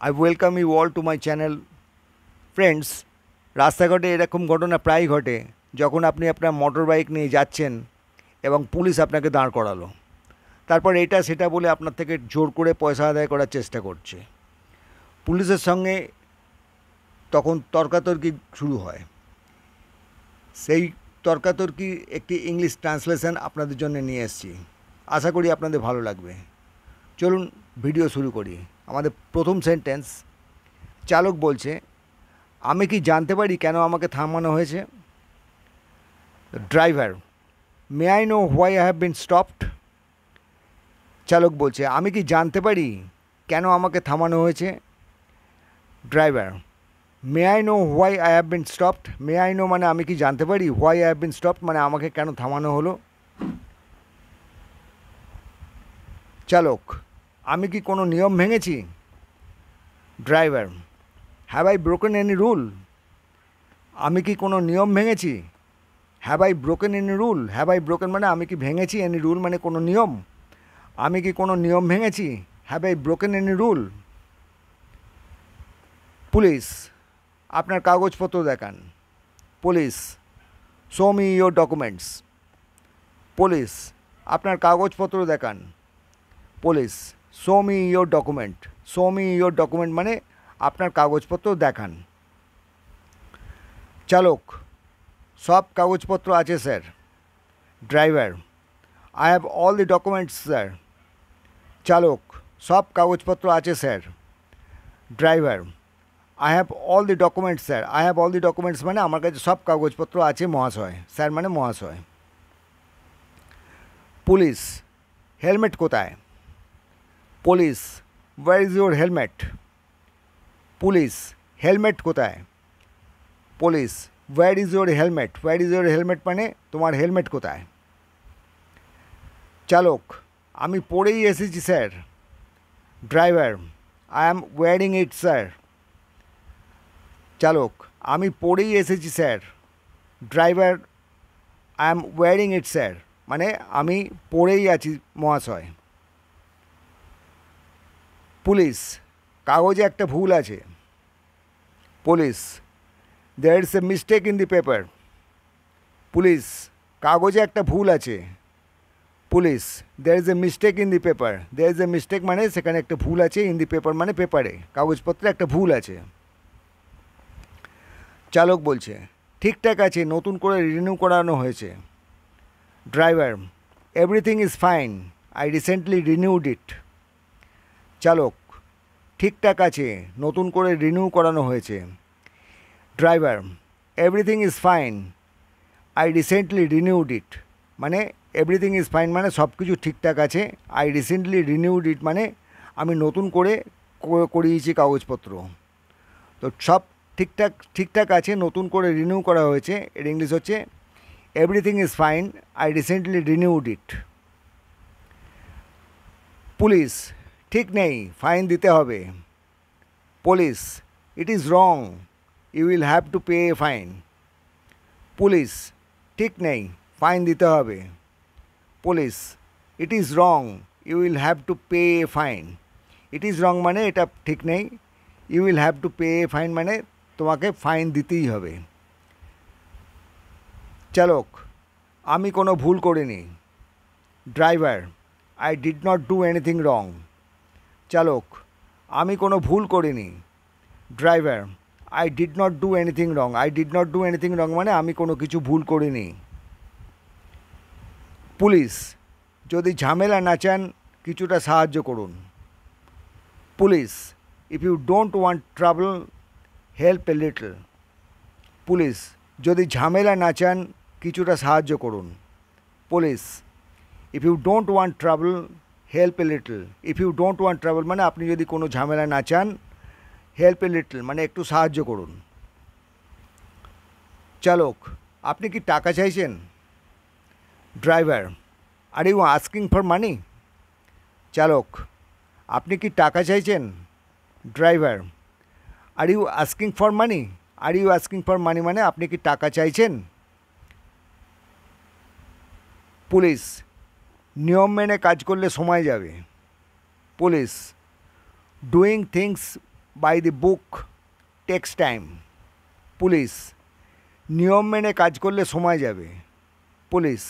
I welcome you all to my channel. Friends, রাস্তাঘাটে এরকম ঘটনা প্রায়ই ঘটে যখন আপনি আপনার মোটর বাইক নিয়ে যাচ্ছেন এবং পুলিশ আপনাকে দাঁড় করালো। তারপর এটা সেটা বলে আপনার থেকে জোর করে পয়সা আদায় করার চেষ্টা করছে। পুলিশের সঙ্গে তখন তর্কাতর্কি শুরু হয়। সেই তর্কাতর্কি একটি ইংলিশ ট্রান্সলেশন আপনাদের জন্য নিয়ে এসেছি। আশা করি আপনাদের ভালো লাগবে। চলুন ভিডিও শুরু করি। আমাদের প্রথম সেন্টেন্স, চালক বলছে, আমি কি জানতে পারি কেন আমাকে থামানো হয়েছে? Driver, may I know why I have been stopped? চালক বলছে, আমি কি জানতে পারি কেন আমাকে থামানো হয়েছে? Driver, may I know why I have been stopped? May I know মানে আমি কি জানতে পারি, why I have been stopped মানে আমাকে কেন থামানো হলো? চালক, আমি কি কোনো নিয়ম ভেঙেছি? Driver, have I broken any rule? আমি কি কোনো নিয়ম ভেঙেছি? Have I broken any rule? Have I broken মানে আমি কি ভেঙেছি, এনি রুল মানে কোনো নিয়ম। আমি কি কোনো নিয়ম ভেঙেছি? Have I broken any rule? Police, আপনার কাগজপত্র দেখান। Police, show me your documents. Police, আপনার কাগজপত্র দেখান। Police, show me your document. Show me your document মানে আপনার কাগজপত্র দেখান। চালক, সব কাগজপত্র আছে sir. Driver, I have all the documents sir. চালক, সব কাগজপত্র আছে sir. Driver, I have all the documents sir. I have all the documents মানে আমার কাছে সব কাগজপত্র আছে মহাশয়। স্যার মানে মহাশয়। পুলিশ, হেলমেট কোথায়? Police, where is your helmet? Police, helmet কোথায়? Police, where is your helmet? Where is your helmet মানে তোমার হেলমেট কোথায়? চালক, আমি পরেই এসেছি sir. Driver, I am wearing it sir. চালক, আমি পরেই এসেছি sir. Driver, I am wearing it sir মানে আমি পরেই আছি মহাশয়। পুলিশ, কাগজে একটা ভুল আছে। Police, there is a mistake in the paper. Police, কাগজে একটা ভুল আছে। Police, there is a mistake in the paper. There is a mistake মানে সেখানে একটা ভুল আছে, ইন দি পেপার মানে পেপারে, কাগজপত্রে একটা ভুল আছে। চালক বলছে, ঠিকঠাক আছে, নতুন করে রিনিউ করানো হয়েছে। Driver, everything is fine, I recently renewed it. চালক, ঠিকঠাক আছে, নতুন করে রিনিউ করানো হয়েছে। Driver, everything is fine, I recently renewed it মানে এভরিথিং ইজ ফাইন মানে সব কিছু ঠিকঠাক আছে। আই রিসেন্টলি রিনিউড ইট মানে আমি নতুন করে করিয়েছি কাগজপত্র। তো সব ঠিকঠাক ঠিকঠাক আছে, নতুন করে রিনিউ করা হয়েছে। এর ইংলিশ হচ্ছে everything is fine, I recently renewed it. Police, ঠিক নেই, ফাইন দিতে হবে। Police, it is wrong, you will have to pay a fine. Police, ঠিক নেই, ফাইন দিতে হবে। Police, it is wrong, you will have to pay a fine. It is wrong মানে এটা ঠিক নেই, you will have to pay a fine মানে তোমাকে ফাইন দিতেই হবে। চালক, আমি কোনো ভুল করিনি। Driver, I did not do anything wrong. চালক, আমি কোনো ভুল করিনি। Driver, I did not do anything wrong. I did not do anything wrong মানে আমি কোনো কিছু ভুল করিনি। পুলিশ, যদি ঝামেলা না চান কিছুটা সাহায্য করুন। Police, if you don't want trouble help a little. Police, যদি ঝামেলা না চান কিছুটা সাহায্য করুন। Police, if you don't want trouble help a little. If you don't want trouble মানে আপনি যদি কোনো ঝামেলা না চান, হেল্প এ লিটল মানে একটু সাহায্য করুন। চালক, আপনি কি টাকা চাইছেন? Driver, are you asking for money? চালক, আপনি কি টাকা চাইছেন? Driver, are you asking for money? Are you asking for money মানে আপনি কি টাকা চাইছেন? পুলিশ, নিয়ম মেনে কাজ করলে সময় যাবে। Police, doing things by the book takes time. Police, নিয়ম মেনে কাজ করলে সময় যাবে। Police,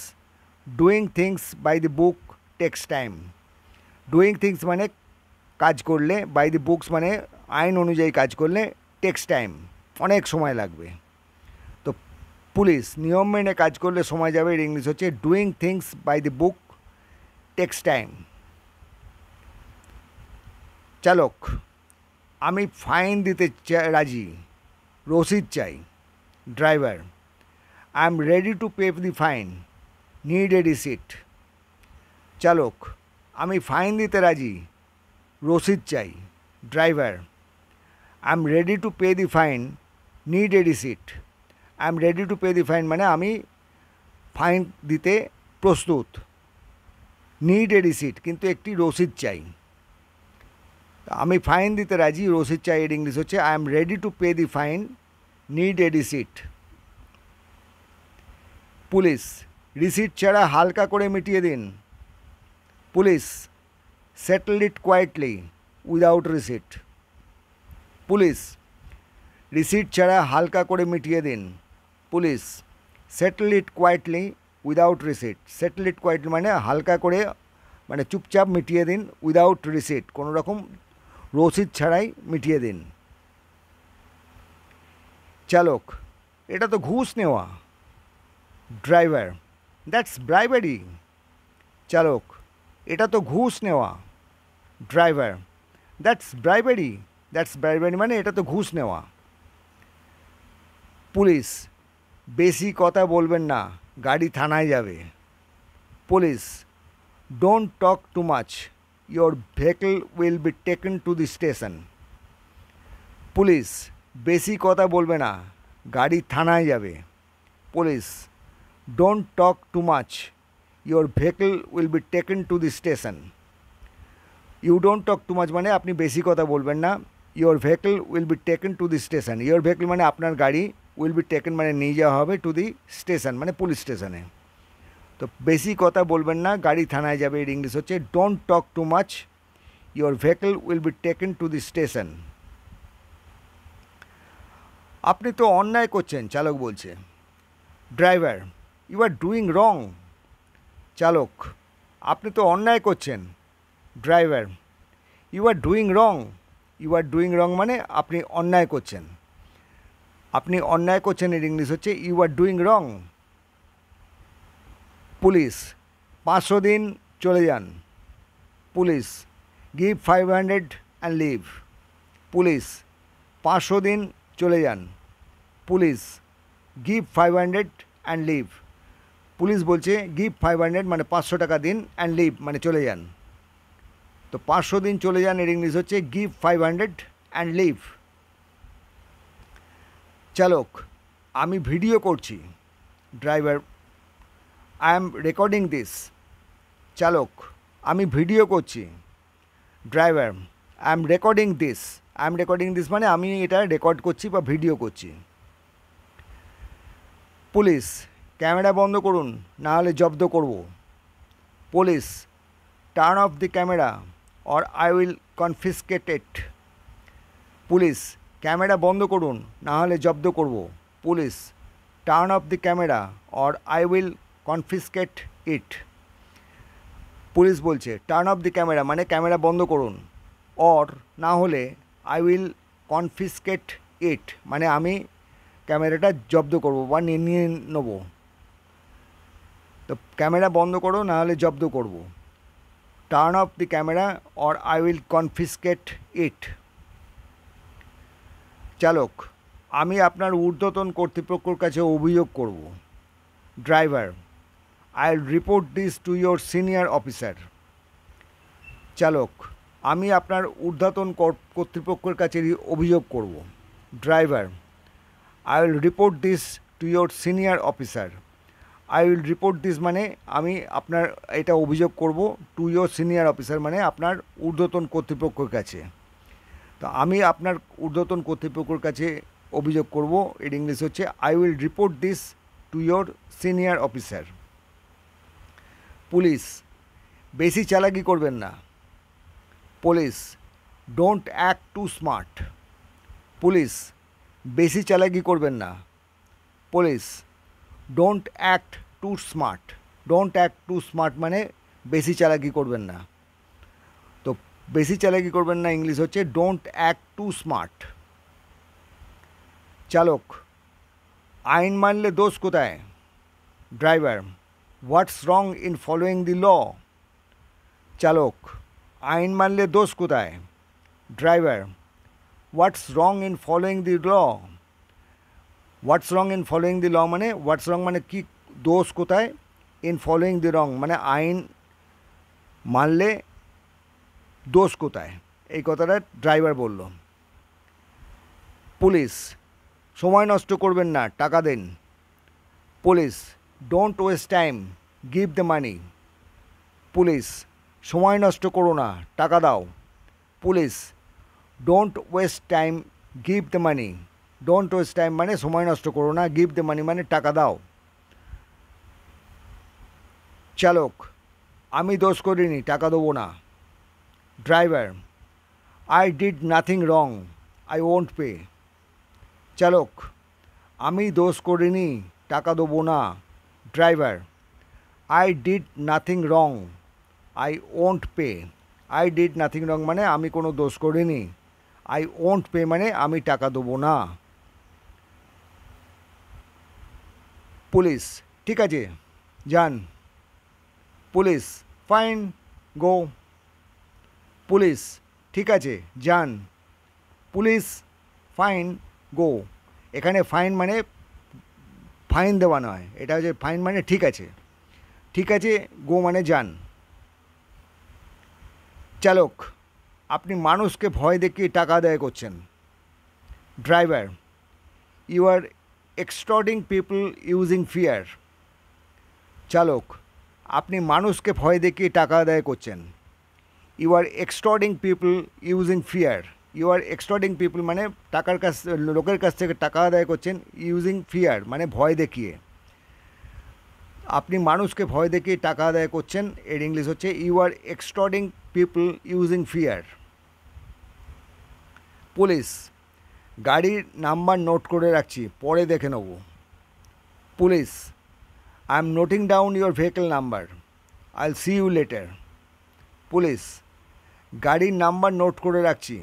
doing things by the book takes time. Doing things মানে কাজ করলে, বাই দ্য বুকস মানে আইন অনুযায়ী কাজ করলে, টেক্স টাইম অনেক সময় লাগবে। তো পুলিশ নিয়ম মেনে কাজ করলে সময় যাবে, এর ইংলিশ হচ্ছে doing things by the book takes time. চালক, আমি ফাইন দিতে রাজি, রসিদ চাই। Driver, I am ready to pay the fine, need a receipt. চালক, আমি ফাইন দিতে রাজি, রসিদ চাই। Driver, I am ready to pay the fine, need a receipt. I am ready to pay the fine মানে আমি ফাইন দিতে প্রস্তুত, নিড এ রিসিট কিন্তু একটি রসিদ চাই। আমি ফাইন দিতে রাজি, রসিদ চাই, এর ইংলিশ হচ্ছে I am ready to pay the fine, need a receipt. Police, receipt ছাড়া হালকা করে মিটিয়ে দিন। Police, settle it quietly without receipt. Police, receipt ছাড়া হালকা করে মিটিয়ে দিন। Police, settle it quietly without receipt. Settle it quietly মানে হালকা করে, মানে চুপচাপ মিটিয়ে দিন, উইদাউট রিসিট কোনো রকম রসিদ ছাড়াই মিটিয়ে দিন। চালক, এটা তো ঘুষ নেওয়া। Driver, that's bribery. চালক, এটা তো ঘুষ নেওয়া। Driver, that's bribery. That's bribery মানে এটা তো ঘুষ নেওয়া। পুলিশ, বেশি কথা বলবেন না, গাড়ি থানায় যাবে। Police, don't talk too much, your vehicle will be taken to the station. Police, বেশি কথা বলবে না, গাড়ি থানায় যাবে। Police, don't talk too much, your vehicle will be taken to the station. You don't talk too much মানে আপনি বেশি কথা বলবেন না, your vehicle will be taken to the station. Your vehicle মানে আপনার গাড়ি, উইল বি টেকেন মানে নিয়ে যাওয়া হবে, টু দি স্টেশন মানে পুলিশ স্টেশনে। তো বেশি কথা বলবেন না, গাড়ি থানায় যাবে, এর ইংলিশ হচ্ছে don't talk too much, your vehicle will be taken to the station. আপনি তো অন্যায় করছেন, চালক বলছে। Driver, you are doing wrong. চালক, আপনি তো অন্যায় করছেন। Driver, you are doing wrong. You are doing wrong মানে আপনি অন্যায় করছেন। আপনি অন্যায় করছেন, এর ইংলিশ হচ্ছে you are doing wrong. Police, 500 দিন চলে যান। Police, give 500 and leave. Police, 500 দিন চলে যান। Police, give 500 and leave. Police বলছে গিভ 500 মানে 500 টাকা দিন, অ্যান্ড লিভ মানে চলে যান। তো 500 দিন চলে যান, এর ইংলিশ হচ্ছে গিভ 500 অ্যান্ড লিভ। চালক, আমি ভিডিও করছি। Driver, I M recording this. চালক, আমি ভিডিও করছি। Driver, I M recording this. I am recording this মানে আমি এটা রেকর্ড করছি বা ভিডিও করছি। পুলিশ, ক্যামেরা বন্ধ করুন, না হলে জব্দ করব। Police, turn off the camera or I will confiscate it. Police, camera বন্ধ করুন, না হলে জব্দ করব। Police, turn off the camera or I will confiscate it. Police বলছে টার্ন অফ দি ক্যামেরা মানে ক্যামেরা বন্ধ করুন, অর না হলে আই উইল কনফিসকেট ইট মানে আমি ক্যামেরাটা জব্দ করব বা নিয়ে নেব। তো ক্যামেরা বন্ধ করো, না হলে জব্দ করব। Turn off the camera or I will confiscate it. চালক, আমি আপনার ঊর্ধ্বতন কর্তৃপক্ষের কাছে অভিযোগ করব। Driver, I will report this to your senior officer. চালক, আমি আপনার ঊর্ধ্বতন কর্তৃপক্ষের কাছে অভিযোগ করব। Driver, I will report this to your senior officer. I will report this মানে আমি আপনার এটা অভিযোগ করব, টু ইয়োর সিনিয়র অফিসার মানে আপনার ঊর্ধ্বতন কর্তৃপক্ষের কাছে। তো আমি আপনার ঊর্ধ্বতন কর্তৃপক্ষের কাছে অভিযোগ করব, এর ইংলিশ হচ্ছে I will report this to your senior officer. Police, বেশি চালাকি করবেন না। Police, don't act too smart. Police বেশি চালাকি করবেন না। Police don't act too smart. Don't act too smart মানে বেশি চালাকি করবেন না। তো বেশি চালাকি করবেন না ইংলিশ হচ্ছে ডোন্ট অ্যাক্ট টু স্মার্ট। চালক আইন মানলে দোষ কোথায়? Driver what's wrong in following the law? চালক আইন মানলে দোষ কোথায়? Driver what's wrong in following the law? What's wrong in following the law মানে হোয়াটস রং মানে কি দোষ কোথায়, ইন ফলোয়িং দি রং মানে আইন মানলে দোষ কোথায়, এই কথাটা ড্রাইভার বলল। পুলিশ সময় নষ্ট করবেন না, টাকা দেন। Police don't waste time, give the money. Police সময় নষ্ট করো না, টাকা দাও। Police don't waste time, give the money. Don't waste time মানে সময় নষ্ট করো না, গিভ দ্য মানি মানে টাকা দাও। চালক আমি দোষ করিনি, টাকা দেবো না। Driver I did nothing wrong, I won't pay. চালক আমি দোষ করিনি, টাকা দেবো না। Driver I did nothing wrong, I won't pay. I did nothing wrong মানে আমি কোনো দোষ করিনি, আই ওন্ট পে মানে আমি টাকা দেবো না। পুলিশ ঠিক আছে যান। পুলিশ ফাইন গো। পুলিশ ঠিক আছে যান। পুলিশ ফাইন গো। এখানে ফাইন মানে ফাইন দেওয়া নয়, এটা হচ্ছে ফাইন মানে ঠিক আছে। ঠিক আছে গো মানে যান। চালক আপনি মানুষকে ভয় দেখিয়ে টাকা আদায় করছেন। Driver you are extorting people using fear. চালক আপনি মানুষকে ভয় দেখিয়ে টাকা আদায় করছেন। You are extorting people using fear. You are extorting people মানে লোকের কাছ থেকে টাকা আদায় করছেন, ইউজিং ফিয়ার মানে ভয় দেখিয়ে। আপনি মানুষকে ভয় দেখিয়ে টাকা আদায় করছেন, এর ইংলিশ হচ্ছে you are extorting people using fear. Police গাড়ির নাম্বার নোট করে রাখছি, পরে দেখে নেব। Police I am noting down your vehicle number, I will see you later. Police গাড়ির নাম্বার নোট করে রাখছি,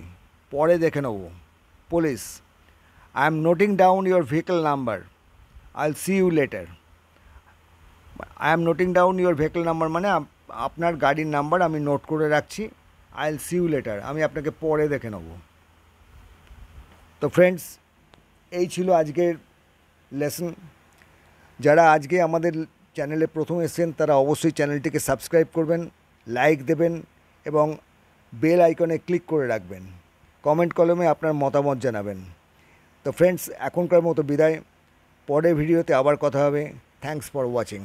পরে দেখে নেব। Police I am noting down your vehicle number, I will see you later. I am noting down your vehicle number মানে আপনার গাড়ির number আমি নোট করে রাখছি, I will see you letter আমি আপনাকে পরে দেখে নেব। তো ফ্রেন্ডস এই ছিল আজকের লেসন। যারা আজকে আমাদের চ্যানেলে প্রথম এসেছেন তারা অবশ্যই চ্যানেলটিকে সাবস্ক্রাইব করবেন, লাইক দেবেন এবং বেল আইকনে ক্লিক করে রাখবেন। কমেন্ট কলমে আপনার মতামত জানাবেন। তো ফ্রেন্ডস এখনকার মতো বিদায়, পরের ভিডিওতে আবার কথা হবে। Thanks for watching.